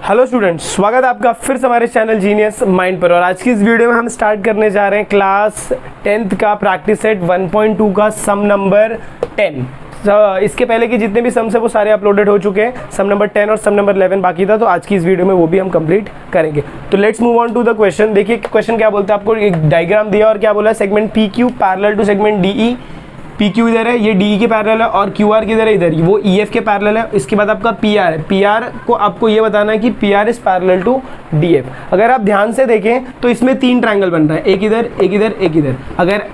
Hello students, स्वागत है आपका फिर से हमारे चैनल जीनियस माइंड पर। और आज की इस वीडियो में हम स्टार्ट करने जा रहे हैं क्लास 10th का प्रैक्टिस सेट 1.2 का सम नंबर 10। इसके पहले के जितने भी सम्स है वो सारे अपलोडेड हो चुके हैं। सम नंबर 10 और सम नंबर 11 बाकी था, तो आज की इस वीडियो में वो भी हम कंप्लीट करेंगे। तो let's move on to the question. देखिए क्वेश्चन क्या बोलता है, आपको एक डायग्राम दिया और क्या बोला है, segment P Q parallel to segment DE. P Q इधर है, ये डी के पैरेलल है, और क्यू आर किधर है, इधर, वो ई एफ के पैरेलल है। इसके बाद आपका पी आर है, पी आर को आपको ये बताना है कि P R is parallel to D F. अगर आप ध्यान से देखें तो इसमें 3 ट्रायंगल बन रहा है, एक इधर, एक इधर, एक इधर।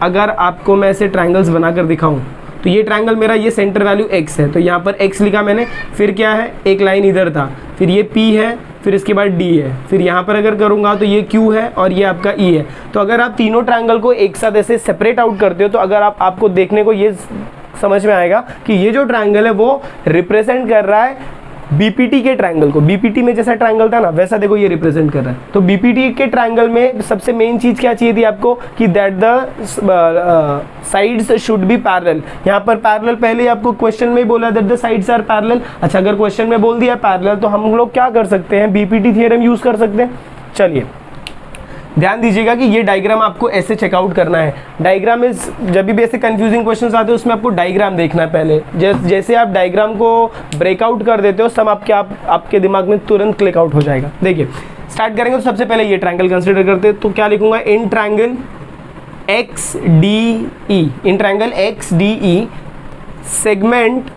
अगर आपको मैं ऐसे ट्रायंगल्स बनाकर दिखाऊं तो ये ट्रायंगल मेरा, ये सेंटर वैल्यू x है, तो यहाँ पर x लिखा मैंने। फिर क्या है, एक लाइन इधर था, फिर ये p है, फिर इसके बाद d है, फिर यहाँ पर अगर करूँगा तो ये q है और ये आपका e है। तो अगर आप तीनों ट्रायंगल को एक साथ ऐसे सेपरेट आउट करते हो तो अगर आपको देखने को ये समझ में आएगा कि ये जो ट्रायंगल है वो रिप्रेजेंट कर रहा है बीपीटी के ट्रायंगल को। बीपीटी में जैसा ट्रायंगल था ना, वैसा देखो ये रिप्रेजेंट कर रहा है। तो बीपीटी के ट्रायंगल में सबसे मेन चीज क्या चाहिए थी आपको, कि that the sides should be parallel. यहाँ पर पैरेलल पहले ही आपको क्वेश्चन में ही बोला that the sides are parallel. अच्छा, अगर क्वेश्चन में बोल दिया पैरेलल तो हम लोग क्या कर सकते हैं, बीपीटी थ्योरम यूज कर सकते हैं। चलिए ध्यान दीजिएगा कि ये डायग्राम आपको ऐसे चेकआउट करना है। डायग्राम इज, जब भी ऐसे कंफ्यूजिंग क्वेश्चंस आते हैं उसमें आपको डायग्राम देखना है पहले। जैसे आप डायग्राम को ब्रेकआउट कर देते हो, सब आपके दिमाग में तुरंत क्लिक आउट हो जाएगा। देखिए स्टार्ट करेंगे तो सबसे पहले ये ट्रायंगल कंसिडर करते हैं। तो क्या लिखूंगा, in triangle X D E, in triangle X D E segment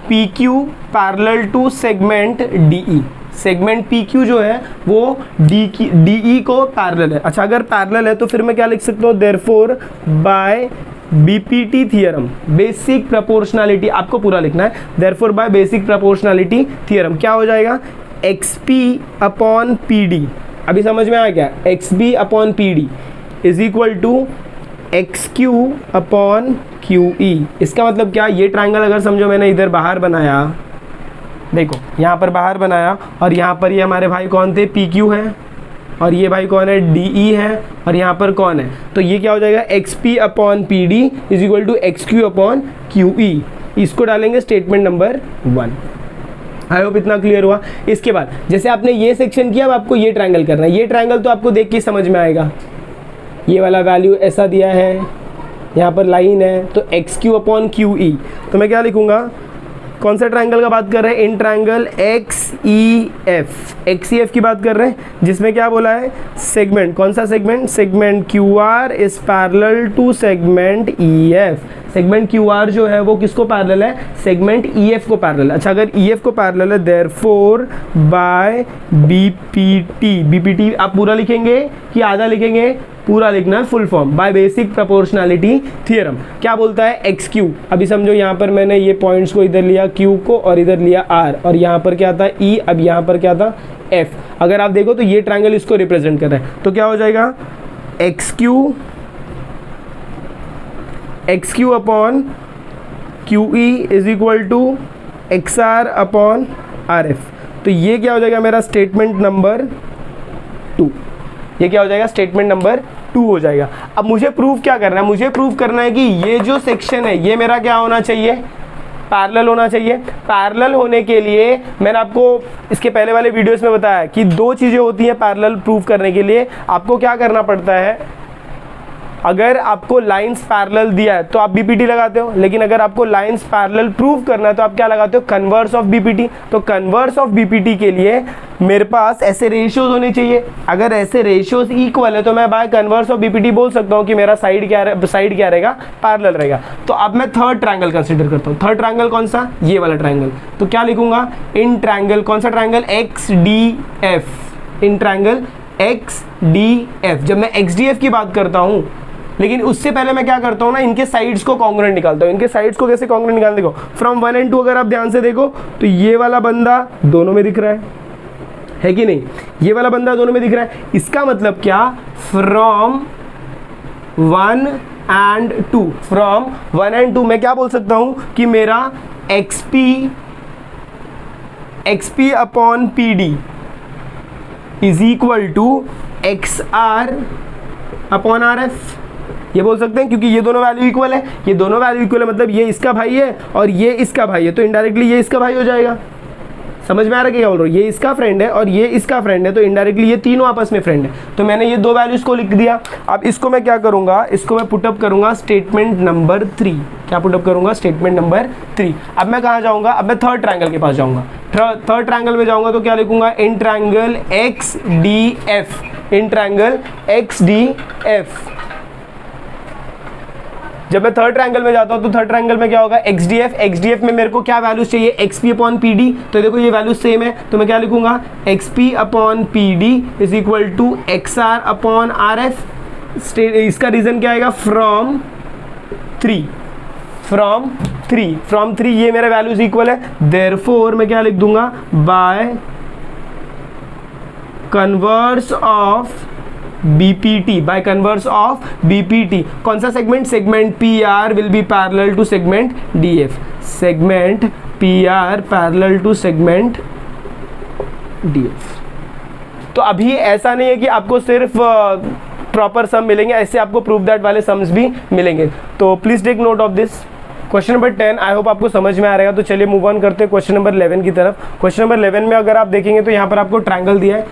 P Q parallel to segment D E. Segment P Q जो है वो डी ई को पैरेलल है। अच्छा, अगर पैरेलल है तो फिर मैं क्या लिख सकता हूँ, therefore by BPT theorem, basic proportionality आपको पूरा लिखना है। Therefore by basic proportionality theorem क्या हो जाएगा, X P upon P D. अभी समझ में आया क्या, X B upon P D is equal to X Q upon Q E. इसका मतलब क्या, ये ट्राइंगल अगर समझो मैंने इधर बाहर बनाया, देखो यहाँ पर बाहर बनाया, और यहाँ पर ये हमारे भाई कौन थे, पी क्यू है, और ये भाई कौन है, डी ई है, और यहाँ पर कौन है, तो ये क्या हो जाएगा, X P upon P D is equal to X Q upon Q E. इसको डालेंगे स्टेटमेंट नंबर 1। आई होप इतना क्लियर हुआ। इसके बाद जैसे आपने ये सेक्शन किया, अब आपको ये ट्रायंगल करना है। ये ट्रायंगल तो आपको देख के समझ में आएगा, ये वाला वैल्यू ऐसा दिया है, यहाँ पर लाइन है, तो एक्स क्यू अपॉन क्यू ई। तो मैं क्या लिखूंगा, कौन सा ट्रायंगल का बात कर रहे हैं, इन ट्रायंगल एक्स ई एफ की बात कर रहे हैं, जिसमें क्या बोला है, सेगमेंट, कौन सा segment, segment Q R is parallel to segment E F. Segment Q R जो है वो किसको पैरेलल है, सेगमेंट ई एफ को पैरेलल है। अच्छा, अगर ई एफ को पैरेलल है, देयरफॉर बाय बीपीटी, बीपीटी आप पूरा लिखेंगे कि आधा लिखेंगे, पूरा लिखना है, full form, by basic proportionality theorem. क्या बोलता है, एक्स क्यू। अभी समझो यहाँ पर मैंने ये पॉइंट्स को इधर लिया क्यू को, और इधर लिया आर, और यहाँ पर क्या था ई, अब यहाँ पर क्या था एफ। अगर आप देखो तो ये ट्रायंगल इसको रिप्रेजेंट कर रहा है, तो क्या हो जाएगा, X Q upon Q E is equal to X R upon R F. तो ये क्या हो जाएगा मेरा स्टेटमेंट नंबर 2। ये क्या हो जाएगा, स्टेटमेंट नंबर 2 हो जाएगा। अब मुझे प्रूफ क्या करना है, मुझे प्रूफ करना है कि ये जो सेक्शन है ये मेरा क्या होना चाहिए, पैरेलल होना चाहिए। पैरेलल होने के लिए मैंने आपको इसके पहले वाले वीडियोस में बताया कि 2 चीज़ें होती हैं पैरेलल प्रूफ करने के लिए। आपको क्या करना पड़ता है, अगर आपको लाइंस पैरेलल दिया है तो आप बीपीटी लगाते हो, लेकिन अगर आपको लाइंस पैरेलल प्रूव करना है तो आप क्या लगाते हो, कन्वर्स ऑफ बीपीटी। तो कन्वर्स ऑफ बीपीटी के लिए मेरे पास ऐसे रेशियोज होने चाहिए। अगर ऐसे रेशियोज इक्वल है तो मैं बाय कन्वर्स ऑफ बीपीटी बोल सकता हूँ कि मेरा साइड क्या रहेगा, पैरेलल रहेगा। तो अब मैं थर्ड ट्रायंगल कंसीडर करता हूँ। थर्ड ट्रायंगल कौन सा, ये वाला ट्रायंगल। तो क्या लिखूंगा, इन ट्रायंगल, कौन सा ट्रायंगल, एक्स डी एफ, इन ट्रायंगल एक्स डी एफ। जब मैं एक्स डी एफ की बात करता हूँ, लेकिन उससे पहले मैं क्या करता हूँ ना, इनके साइड्स को कॉन्ग्रुएंट निकालता हूँ। इनके साइड्स को कैसे कॉन्ग्रुएंट निकाल, देखो फ्रॉम 1 and 2 अगर आप ध्यान से देखो तो ये वाला बंदा दोनों में दिख रहा है कि नहीं, ये वाला बंदा दोनों में दिख रहा है। इसका मतलब क्या, फ्रॉम 1 and 2, फ्रॉम 1 and 2 मैं क्या बोल सकता हूँ कि मेरा XP upon P D is equal to X R upon R F. ये बोल सकते हैं क्योंकि ये दोनों वैल्यू इक्वल है, ये दोनों वैल्यू इक्वल है, मतलब ये इसका भाई है और ये इसका भाई है, तो इनडायरेक्टली ये इसका भाई हो जाएगा। समझ में आ रहा है क्या बोल रहा हूँ? ये इसका फ्रेंड है और ये इसका फ्रेंड है, तो इनडायरेक्टली ये तीनों आपस में फ्रेंड है। तो मैंने ये दो वैल्यूज को लिख दिया। अब इसको मैं क्या करूंगा, इसको मैं पुटअप करूंगा स्टेटमेंट नंबर 3। क्या पुटअप करूंगा? Statement number 3। अब मैं कहाँ जाऊंगा? अब मैं थर्ड ट्रायंगल के पास जाऊंगा। थर्ड ट्रायंगल में जाऊंगा तो क्या लिखूंगा? In triangle XDF, in triangle XDF। जब मैं थर्ड ट्रायंगल में जाता हूं तो थर्ड ट्रायंगल में क्या होगा? XDF में मेरे को क्या वैल्यूज चाहिए? XP upon PD। तो देखो ये वैल्यूज सेम है, तो मैं क्या लिखूंगा? XP upon PD is equal to XR upon RF। इसका रीजन क्या आएगा? फ्रॉम 3 ये मेरे वैल्यूज इक्वल है। देयरफॉर मैं क्या लिख दूंगा? By converse of BPT, by converse of BPT। कौन सा segment? Segment PR will be parallel to segment DF। Segment PR parallel to segment DF। तो अभी ऐसा नहीं है कि आपको सिर्फ प्रॉपर सम मिलेंगे, ऐसे आपको प्रूव दैट वाले सम्स भी मिलेंगे। तो please take note of this. Question number 10 I hope आपको समझ में आ रहेगा। तो चलिए मूव ऑन करते हैं क्वेश्चन नंबर 11 की तरफ। क्वेश्चन नंबर 11 में अगर आप देखेंगे तो यहाँ पर आपको ट्रायंगल दिया है।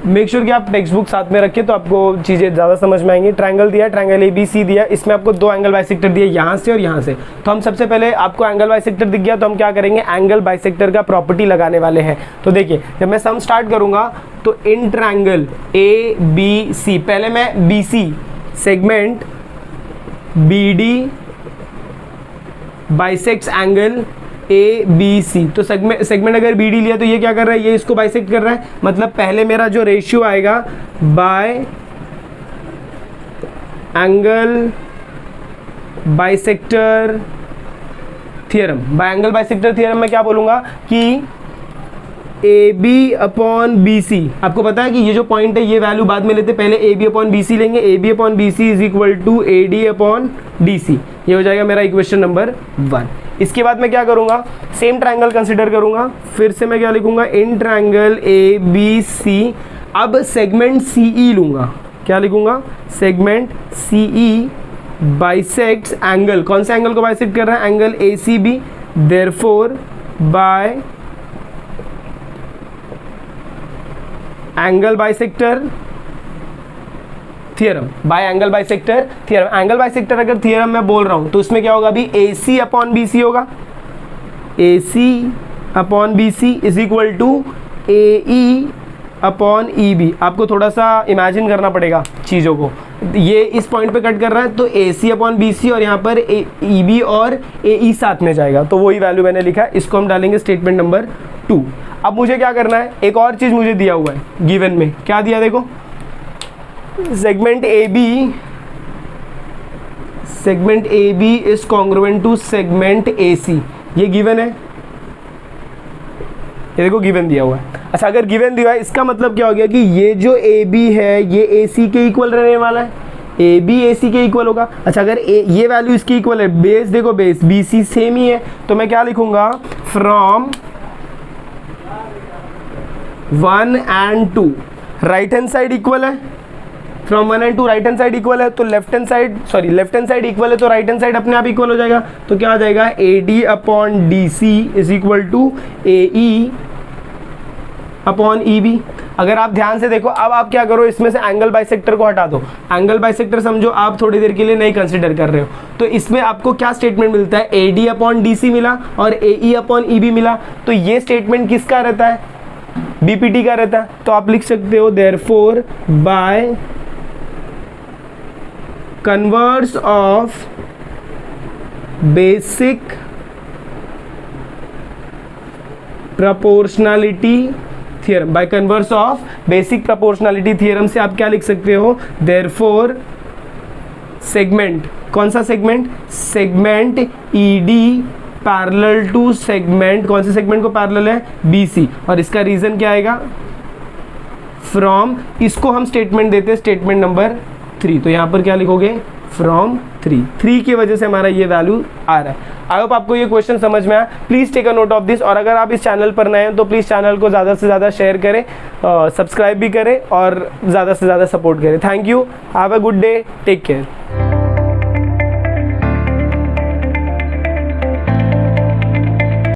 मेक श्योर कि आप टेक्स्ट बुक साथ में रखें तो आपको चीज़ें ज़्यादा समझ में आएंगी। ट्रायंगल दिया है, ट्रायंगल ABC दिया, इसमें आपको दो एंगल बाइसेक्टर दिए, यहाँ से और यहाँ से। तो हम सबसे पहले, आपको एंगल बाइसेक्टर दिख गया तो हम क्या करेंगे? एंगल बाइसेक्टर का प्रॉपर्टी लगाने वाले हैं। तो देखिए जब मैं सम स्टार्ट करूँगा तो इन ट्रायंगल ABC, पहले मैं BC segment BD bisects angle ABC। तो सेगमेंट अगर BD लिया तो ये क्या कर रहा है? ये इसको बाइसेक्ट कर रहा है। मतलब पहले मेरा जो रेशियो आएगा bye angle bisector theorem, bye angle bisector theorem में क्या बोलूंगा कि AB अपॉन BC। आपको पता है कि ये जो पॉइंट है ये वैल्यू बाद में लेते, पहले AB अपॉन BC लेंगे। AB upon BC is equal to AD upon DC। ये हो जाएगा मेरा इक्वेशन नंबर 1। इसके बाद मैं क्या करूंगा? सेम ट्रायंगल कंसिडर करूंगा। फिर से मैं क्या लिखूंगा? In triangle ABC। अब सेगमेंट CE लूंगा। क्या लिखूंगा? सेगमेंट CE बाइसेक्ट्स एंगल, कौन सा एंगल को बाइसेक्ट कर रहा है? Angle ACB। Therefore by angle bisector theorem, bye angle bisector theorem. Angle bisector अगर थ्योरम मैं बोल रहा हूं तो उसमें क्या होगा? अभी AC अपॉन BC होगा। AC upon BC is equal to AE upon EB। आपको थोड़ा सा इमेजिन करना पड़ेगा चीज़ों को। ये इस पॉइंट पे कट कर रहा है तो AC अपॉन BC और यहाँ पर EB और AE साथ में जाएगा, तो वही वैल्यू मैंने लिखा है। इसको हम डालेंगे स्टेटमेंट नंबर 2। अब मुझे क्या करना है? एक और चीज़ मुझे दिया हुआ है गिवन में। क्या दिया? देखो segment AB is congruent to segment AC। ये गिवन है, ये देखो गिवन दिया हुआ है। अच्छा अगर गिवन दिया है इसका मतलब क्या हो गया कि ये जो AB है ये AC के इक्वल रहने वाला है। AB AC के इक्वल होगा। अच्छा अगर ये वैल्यू इसकी इक्वल है, बेस देखो बेस BC सेम ही है, तो मैं क्या लिखूंगा? From 1 and 2 right hand side equal है। From 1 and 2 right hand side equal है तो लेफ्ट हैंड साइड इक्वल है तो राइट हैंड साइड अपने आप इक्वल हो जाएगा। तो क्या आ जाएगा? AD upon DC is equal to AE upon EB। अगर आप ध्यान से देखो, अब आप क्या करो? इसमें से एंगल बाइसेक्टर को हटा दो। एंगल बाइसेक्टर समझो आप थोड़ी देर के लिए नहीं कंसिडर कर रहे हो, तो इसमें आपको क्या स्टेटमेंट मिलता है? AD अपॉन DC मिला और AE अपॉन EB मिला। तो ये स्टेटमेंट किसका रहता है? BPT का रहता है। तो आप लिख सकते हो therefore by converse of basic proportionality theorem, bye converse of basic proportionality theorem से आप क्या लिख सकते हो? देयरफॉर सेगमेंट, कौन सा segment? Segment ED parallel to segment, कौन से सेगमेंट को पैरेलल है? BC। और इसका रीजन क्या आएगा? फ्रॉम, इसको हम स्टेटमेंट देते हैं स्टेटमेंट नंबर 3। तो यहाँ पर क्या लिखोगे? फ्रॉम 3 की वजह से हमारा ये वैल्यू आ रहा है। आई होप आपको ये क्वेश्चन समझ में आया। Please take a note of this. और अगर आप इस चैनल पर नए हैं तो प्लीज़ चैनल को ज़्यादा से ज़्यादा शेयर करें, सब्सक्राइब भी करें और ज़्यादा से ज़्यादा सपोर्ट करें। Thank you, have a good day, take care.